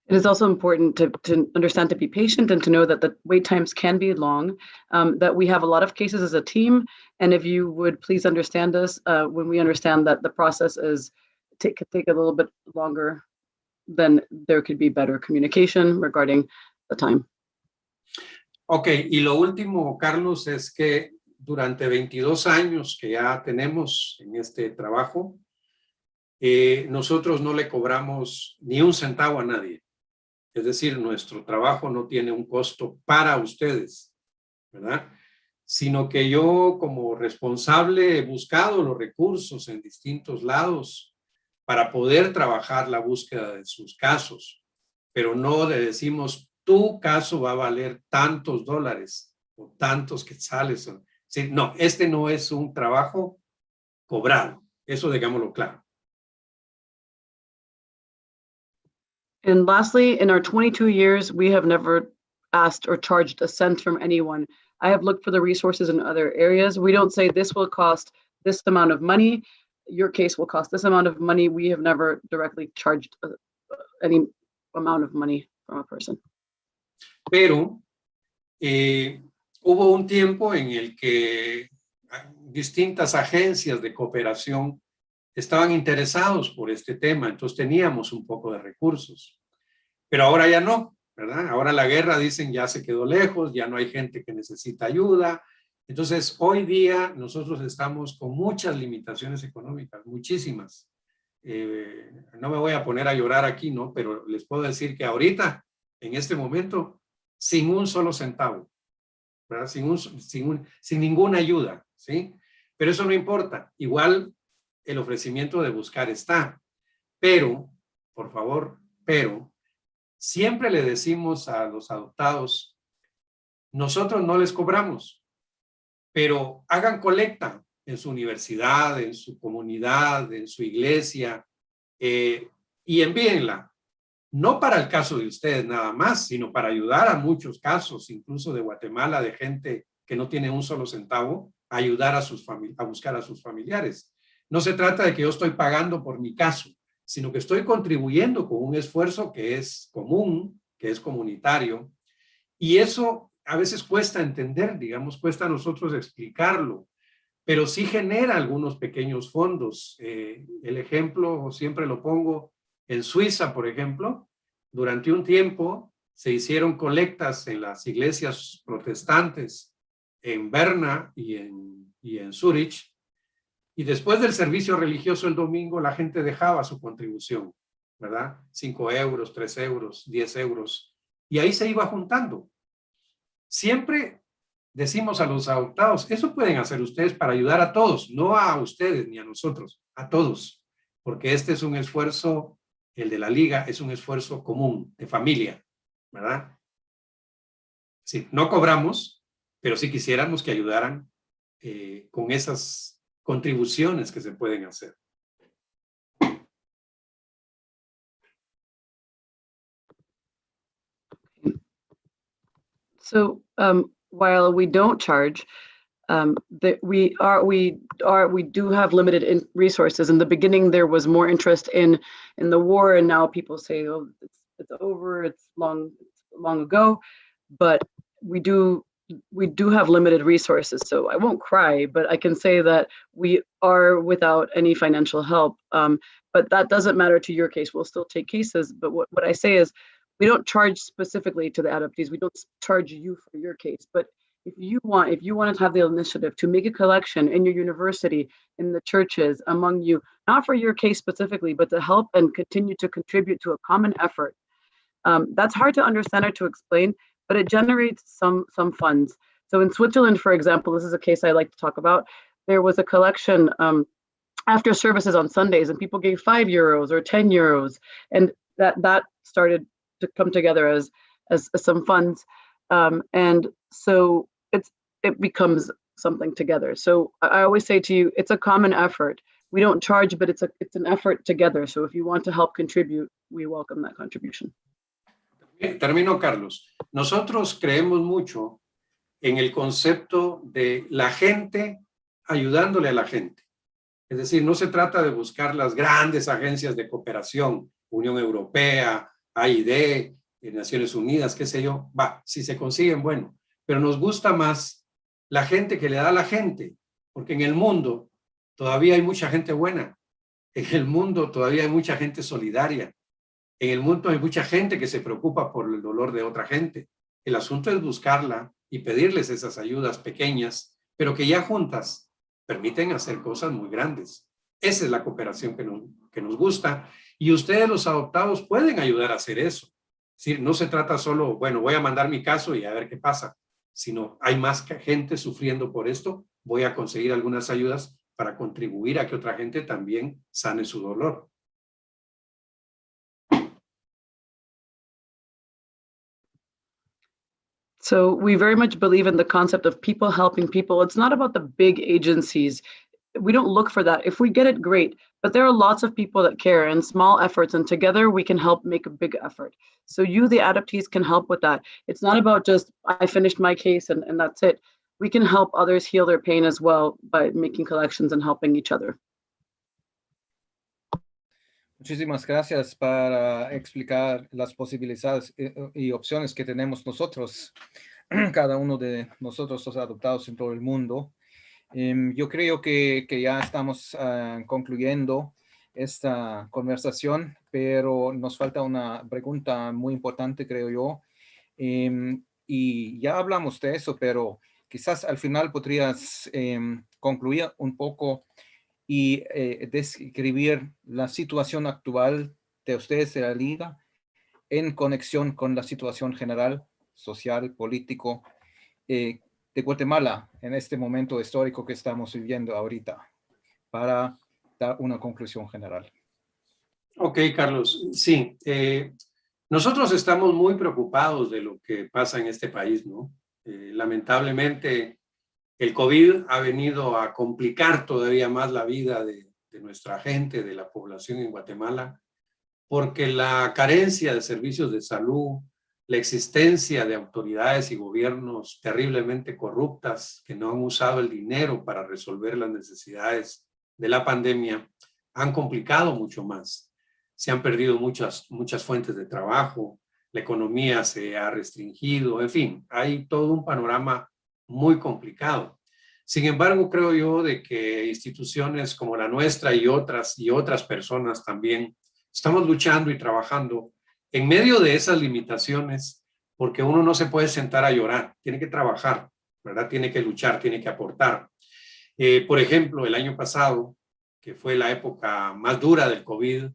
It is also important to understand, to be patient, and to know that the wait times can be long, that we have a lot of cases as a team. And if you would please understand us when we understand that the process could take a little bit longer, then there could be better communication regarding the time. Ok, y lo último, Carlos, es que durante 22 años que ya tenemos en este trabajo, nosotros no le cobramos ni un centavo a nadie. Es decir, nuestro trabajo no tiene un costo para ustedes, ¿verdad? Sino que yo como responsable he buscado los recursos en distintos lados para poder trabajar la búsqueda de sus casos. Pero no le decimos, tu caso va a valer tantos dólares o tantos quetzales. Sí, no, este no es un trabajo cobrado. Eso digámoslo claro. And lastly, in our 22 years, we have never asked or charged a cent from anyone. I have looked for the resources in other areas. We don't say this will cost this amount of money. Your case will cost this amount of money. We have never directly charged any amount of money from a person. Pero hubo un tiempo en el que distintas agencias de cooperación estaban interesados por este tema, entonces teníamos un poco de recursos. Pero ahora ya no, ¿verdad? Ahora la guerra, dicen, ya se quedó lejos, ya no hay gente que necesita ayuda. Entonces, hoy día nosotros estamos con muchas limitaciones económicas, muchísimas. No me voy a poner a llorar aquí, ¿no? Pero les puedo decir que ahorita, en este momento, sin un solo centavo, ¿verdad? Sin ninguna ayuda, ¿sí? Pero eso no importa. Igual el ofrecimiento de buscar está. Pero, por favor, siempre le decimos a los adoptados, nosotros no les cobramos, pero hagan colecta en su universidad, en su comunidad, en su iglesia, y envíenla. No para el caso de ustedes nada más, sino para ayudar a muchos casos, incluso de Guatemala, de gente que no tiene un solo centavo, a ayudar a buscar a sus familiares. No se trata de que yo estoy pagando por mi caso, sino que estoy contribuyendo con un esfuerzo que es común, que es comunitario, y eso a veces cuesta entender, digamos, cuesta a nosotros explicarlo, pero sí genera algunos pequeños fondos. El ejemplo siempre lo pongo en Suiza, por ejemplo. Durante un tiempo se hicieron colectas en las iglesias protestantes en Berna y en Zurich, y después del servicio religioso el domingo la gente dejaba su contribución, ¿verdad? 5 euros, 3 euros, 10 euros, y ahí se iba juntando. Siempre decimos a los adoptados, eso pueden hacer ustedes para ayudar a todos, no a ustedes ni a nosotros, a todos, porque este es un esfuerzo, el de la Liga, es un esfuerzo común, de familia, ¿verdad? Sí, no cobramos, pero sí quisiéramos que ayudaran con esas contribuciones que se pueden hacer. So while we don't charge, we do have limited resources. In the beginning, there was more interest in the war, and now people say, "Oh, it's over. It's long ago." But we do have limited resources. So I won't cry, but I can say that we are without any financial help. But that doesn't matter to your case. We'll still take cases. But what I say is, we don't charge specifically to the adoptees. We don't charge you for your case. But if you want to have the initiative to make a collection in your university, in the churches, among you, not for your case specifically, but to help and continue to contribute to a common effort. That's hard to understand or to explain, but it generates some funds. So in Switzerland, for example, this is a case I like to talk about. There was a collection after services on Sundays, and people gave €5 or €10, and that started to come together as some funds, and so it becomes something together. So I always say to you, it's a common effort. We don't charge, but it's an effort together. So if you want to help contribute, we welcome that contribution. Termino, Carlos. Nosotros creemos mucho en el concepto de la gente ayudándole a la gente. Es decir, no se trata de buscar las grandes agencias de cooperación, Unión Europea, AID, Naciones Unidas, qué sé yo. Si se consiguen, bueno. Pero nos gusta más la gente que le da a la gente, porque en el mundo todavía hay mucha gente buena. En el mundo todavía hay mucha gente solidaria. En el mundo hay mucha gente que se preocupa por el dolor de otra gente. El asunto es buscarla y pedirles esas ayudas pequeñas, pero que ya juntas permiten hacer cosas muy grandes. Esa es la cooperación que nos gusta, y ustedes, los adoptados, pueden ayudar a hacer eso. Es decir, no se trata solo, bueno, voy a mandar mi caso y a ver qué pasa, sino hay más gente sufriendo por esto, voy a conseguir algunas ayudas para contribuir a que otra gente también sane su dolor. So we very much believe in the concept of people helping people. It's not about the big agencies. We don't look for that. If we get it, great. But there are lots of people that care, and small efforts, and together we can help make a big effort. So you, the adoptees, can help with that. It's not about just, I finished my case and that's it. We can help others heal their pain as well by making collections and helping each other. Muchísimas gracias para explicar las posibilidades y opciones que tenemos nosotros, cada uno de nosotros los adoptados en todo el mundo. Yo creo que ya estamos concluyendo esta conversación, pero nos falta una pregunta muy importante, creo yo. Y ya hablamos de eso, pero quizás al final podrías concluir un poco y describir la situación actual de ustedes de la Liga en conexión con la situación general, social, político, de Guatemala en este momento histórico que estamos viviendo ahorita, para dar una conclusión general. Ok, Carlos. Sí, nosotros estamos muy preocupados de lo que pasa en este país, ¿no? Lamentablemente, el COVID ha venido a complicar todavía más la vida de nuestra gente, de la población en Guatemala, porque la carencia de servicios de salud, la existencia de autoridades y gobiernos terriblemente corruptas que no han usado el dinero para resolver las necesidades de la pandemia, han complicado mucho más. Se han perdido muchas fuentes de trabajo, la economía se ha restringido, en fin, hay todo un panorama muy complicado. Sin embargo, creo yo de que instituciones como la nuestra y otras personas también estamos luchando y trabajando en medio de esas limitaciones, porque uno no se puede sentar a llorar, tiene que trabajar, ¿verdad? Tiene que luchar, tiene que aportar. Por ejemplo, el año pasado, que fue la época más dura del COVID,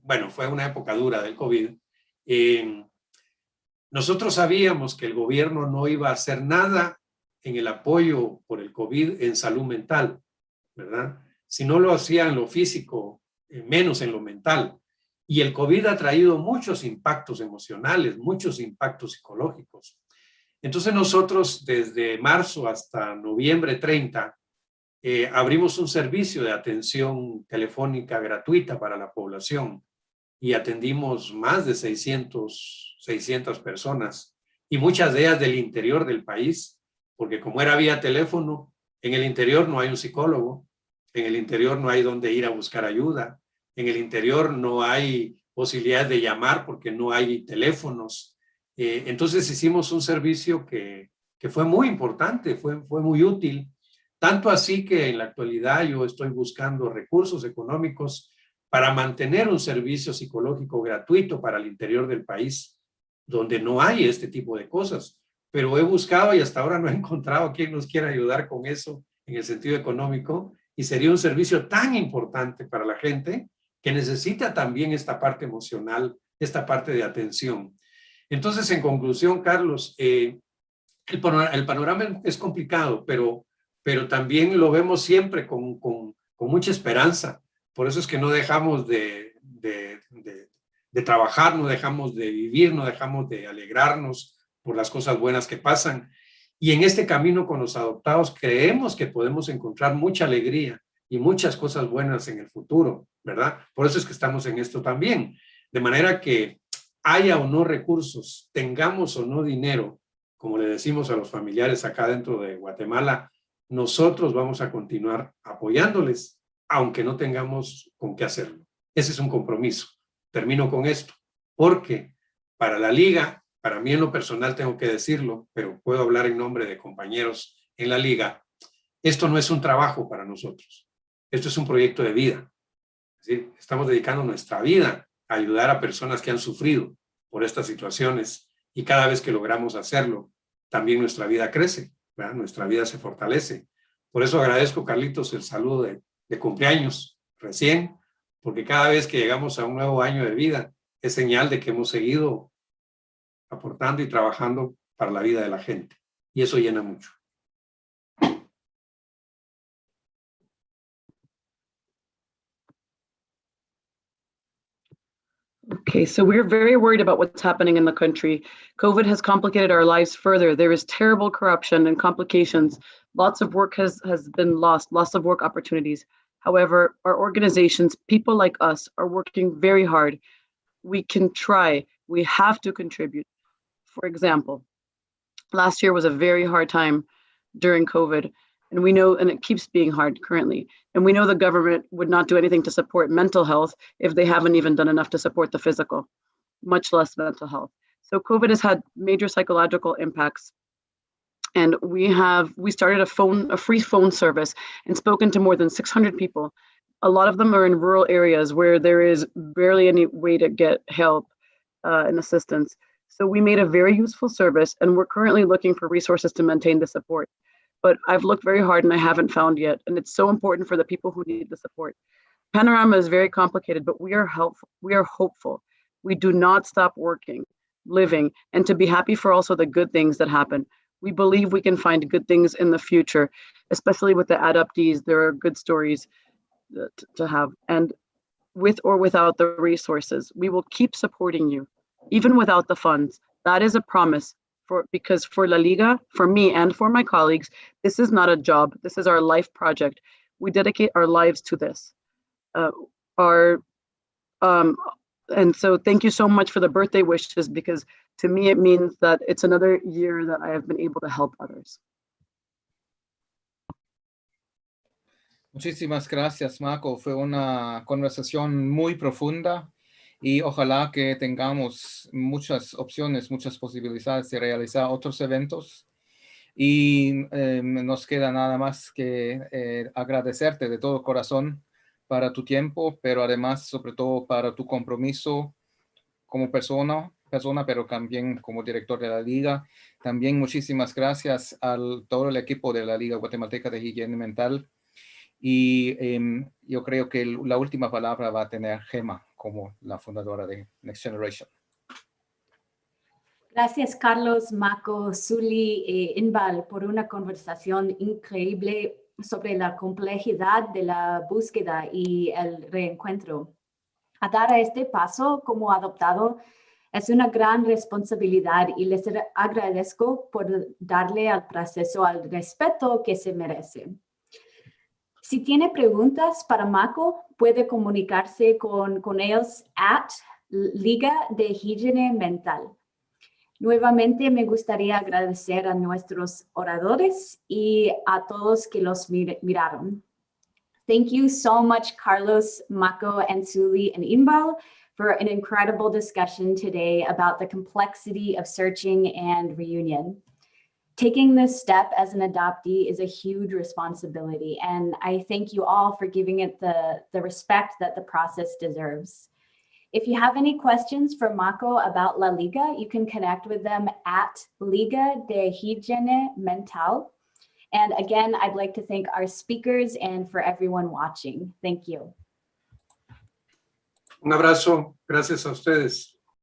bueno, fue una época dura del COVID, nosotros sabíamos que el gobierno no iba a hacer nada en el apoyo por el COVID en salud mental, ¿verdad? Si no lo hacía en lo físico, menos en lo mental. Y el COVID ha traído muchos impactos emocionales, muchos impactos psicológicos. Entonces nosotros desde marzo hasta noviembre 30 abrimos un servicio de atención telefónica gratuita para la población y atendimos más de 600 personas y muchas de ellas del interior del país, porque como era vía teléfono, en el interior no hay un psicólogo, en el interior no hay donde ir a buscar ayuda, en el interior no hay posibilidades de llamar porque no hay teléfonos. Entonces hicimos un servicio que fue muy importante, fue muy útil, tanto así que en la actualidad yo estoy buscando recursos económicos para mantener un servicio psicológico gratuito para el interior del país, donde no hay este tipo de cosas. Pero he buscado y hasta ahora no he encontrado quien nos quiera ayudar con eso en el sentido económico, y sería un servicio tan importante para la gente que necesita también esta parte emocional, esta parte de atención. Entonces, en conclusión, Carlos, el panorama es complicado, pero también lo vemos siempre con mucha esperanza. Por eso es que no dejamos de trabajar, no dejamos de vivir, no dejamos de alegrarnos por las cosas buenas que pasan. Y en este camino con los adoptados creemos que podemos encontrar mucha alegría y muchas cosas buenas en el futuro, ¿verdad? Por eso es que estamos en esto también. De manera que haya o no recursos, tengamos o no dinero, como le decimos a los familiares acá dentro de Guatemala, nosotros vamos a continuar apoyándoles, aunque no tengamos con qué hacerlo. Ese es un compromiso. Termino con esto, porque para la Liga, para mí en lo personal tengo que decirlo, pero puedo hablar en nombre de compañeros en la Liga, esto no es un trabajo para nosotros, esto es un proyecto de vida. Es decir, estamos dedicando nuestra vida a ayudar a personas que han sufrido por estas situaciones, y cada vez que logramos hacerlo, también nuestra vida crece, ¿verdad? Nuestra vida se fortalece. Por eso agradezco, Carlitos, el saludo de cumpleaños recién, porque cada vez que llegamos a un nuevo año de vida, es señal de que hemos seguido aportando y trabajando para la vida de la gente. Y eso llena mucho. Okay, so we're very worried about what's happening in the country. COVID has complicated our lives further. There is terrible corruption and complications. Lots of work has been lost, loss of work opportunities. However, our organizations, people like us, are working very hard. We can try. We have to contribute. For example, last year was a very hard time during COVID, and we know, and it keeps being hard currently. And we know the government would not do anything to support mental health if they haven't even done enough to support the physical, much less mental health. So COVID has had major psychological impacts. And we started a free phone service and spoken to more than 600 people. A lot of them are in rural areas where there is barely any way to get help and assistance. So we made a very useful service, and we're currently looking for resources to maintain the support. But I've looked very hard and I haven't found yet. And it's so important for the people who need the support. Panorama is very complicated, but we are helpful. We are hopeful. We do not stop working, living, and to be happy for also the good things that happen. We believe we can find good things in the future, especially with the adoptees. There are good stories to have. And with or without the resources, we will keep supporting you, even without the funds. That is a promise. Because for La Liga, for me and for my colleagues, this is not a job. This is our life project. We dedicate our lives to this. And so thank you so much for the birthday wishes, because to me it means that it's another year that I have been able to help others. Muchísimas gracias, Marco. Fue una conversación muy profunda. Y ojalá que tengamos muchas opciones, muchas posibilidades de realizar otros eventos. Y nos queda nada más que agradecerte de todo corazón para tu tiempo, pero además, sobre todo, para tu compromiso como persona, pero también como director de la Liga. También muchísimas gracias a todo el equipo de la Liga Guatemalteca de Higiene Mental. Y yo creo que la última palabra va a tener Gemma como la fundadora de Next Generation. Gracias, Carlos, Mako, Zuli e Inbal, por una conversación increíble sobre la complejidad de la búsqueda y el reencuentro. A dar a este paso como adoptado es una gran responsabilidad, y les agradezco por darle al proceso el respeto que se merece. Si tiene preguntas para Mako, puede comunicarse con ellos @Liga de Higiene Mental. Nuevamente me gustaría agradecer a nuestros oradores y a todos que los miraron. Thank you so much, Carlos, Mako, and Suli and Inbal, for an incredible discussion today about the complexity of searching and reunion. Taking this step as an adoptee is a huge responsibility, and I thank you all for giving it the respect that the process deserves. If you have any questions for Mako about La Liga, you can connect with them at Liga de Higiene Mental. And again, I'd like to thank our speakers and for everyone watching. Thank you. Un abrazo. Gracias a ustedes.